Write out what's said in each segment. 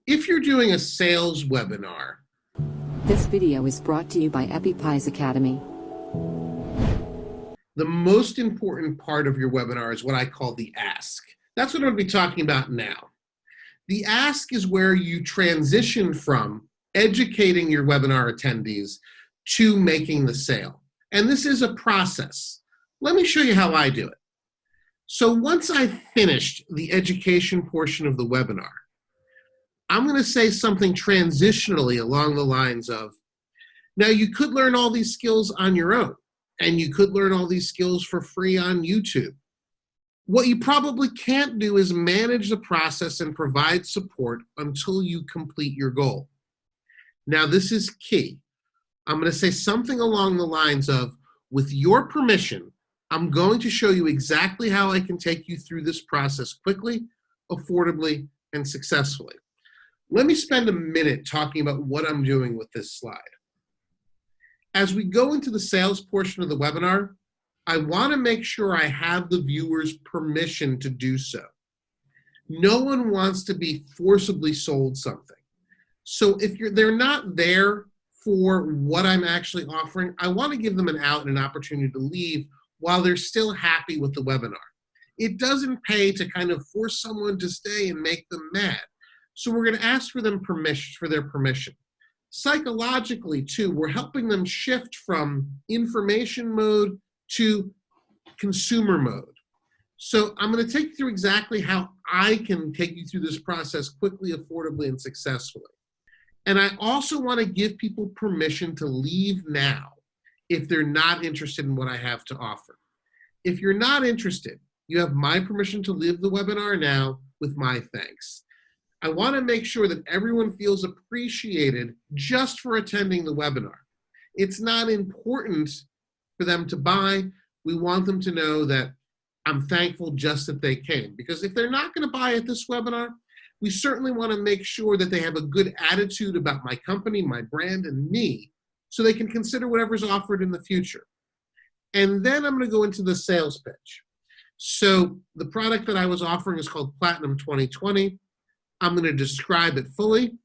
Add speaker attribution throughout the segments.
Speaker 1: If you're doing a sales webinar,
Speaker 2: This video is brought to you by EpiPies Academy.
Speaker 1: the most important part of your webinar is what I call the ask. That's what I'm going to be talking about now. The ask is where you transition from educating your webinar attendees to making the sale. And this is a process. Let me show you how I do it. So once I've finished the education portion of the webinar, I'm going to say something transitionally along the lines of, now you could learn all these skills on your own, and you could learn all these skills for free on YouTube. What you probably can't do is manage the process and provide support until you complete your goal. Now this is key. I'm going to say something along the lines of, with your permission, I'm going to show you exactly how I can take you through this process quickly, affordably, and successfully. Let me spend a minute talking about what I'm doing with this slide. As we go into the sales portion of the webinar, I want to make sure I have the viewer's permission to do so. No one wants to be forcibly sold something. So if they're not there for what I'm actually offering, I want to give them an out and an opportunity to leave while they're still happy with the webinar. It doesn't pay to kind of force someone to stay and make them mad. So we're going to ask for them permission, for their permission. Psychologically, too, we're helping them shift from information mode to consumer mode. So I'm going to take you through exactly how I can take you through this process quickly, affordably, and successfully. And I also want to give people permission to leave now if they're not interested in what I have to offer. If you're not interested, you have my permission to leave the webinar now with my thanks. I want to make sure that everyone feels appreciated just for attending the webinar. It's not important for them to buy. We want them to know that I'm thankful just that they came. Because if they're not going to buy at this webinar, we certainly want to make sure that they have a good attitude about my company, my brand, and me, so they can consider whatever's offered in the future. And then I'm going to go into the sales pitch. So the product that I was offering is called Platinum 2020. I'm going to describe it fully,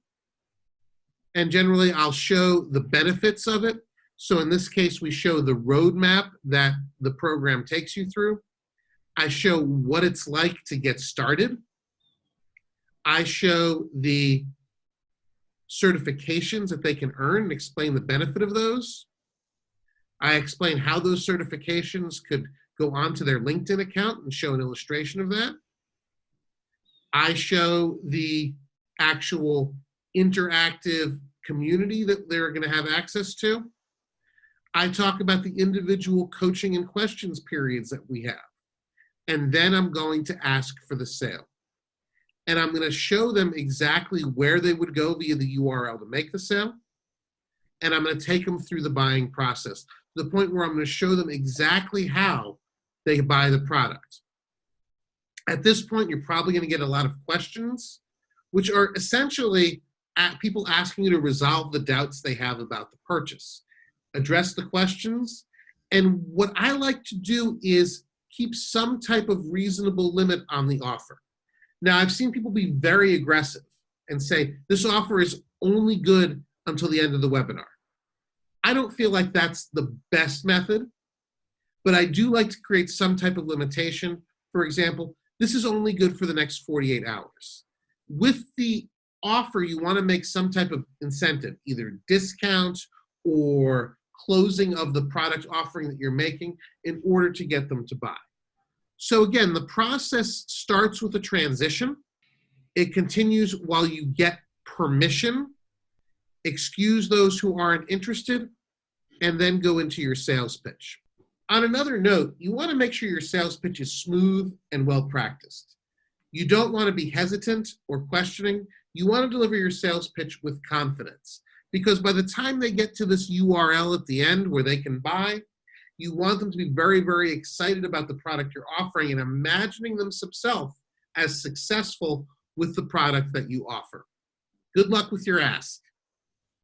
Speaker 1: and generally I'll show the benefits of it. So in this case, we show the roadmap that the program takes you through. I show what it's like to get started. I show the certifications that they can earn and explain the benefit of those. I explain how those certifications could go onto their LinkedIn account and show an illustration of that. I show the actual interactive community that they're going to have access to. I talk about the individual coaching and questions periods that we have. And then I'm going to ask for the sale. And I'm going to show them exactly where they would go via the URL to make the sale. And I'm going to take them through the buying process to the point where I'm going to show them exactly how they buy the product. At this point, you're probably going to get a lot of questions, which are essentially people asking you to resolve the doubts they have about the purchase. Address the questions. And what I like to do is keep some type of reasonable limit on the offer. Now, I've seen people be very aggressive and say, this offer is only good until the end of the webinar. I don't feel like that's the best method, but I do like to create some type of limitation. For example, this is only good for the next 48 hours. With the offer, you want to make some type of incentive, either discount or closing of the product offering that you're making in order to get them to buy. So again, the process starts with a transition. It continues while you get permission, excuse those who aren't interested, and then go into your sales pitch. On another note, you want to make sure your sales pitch is smooth and well practiced. You don't want to be hesitant or questioning. You want to deliver your sales pitch with confidence, because by the time they get to this URL at the end where they can buy, you want them to be very, very excited about the product you're offering and imagining themselves as successful with the product that you offer. Good luck with your ask.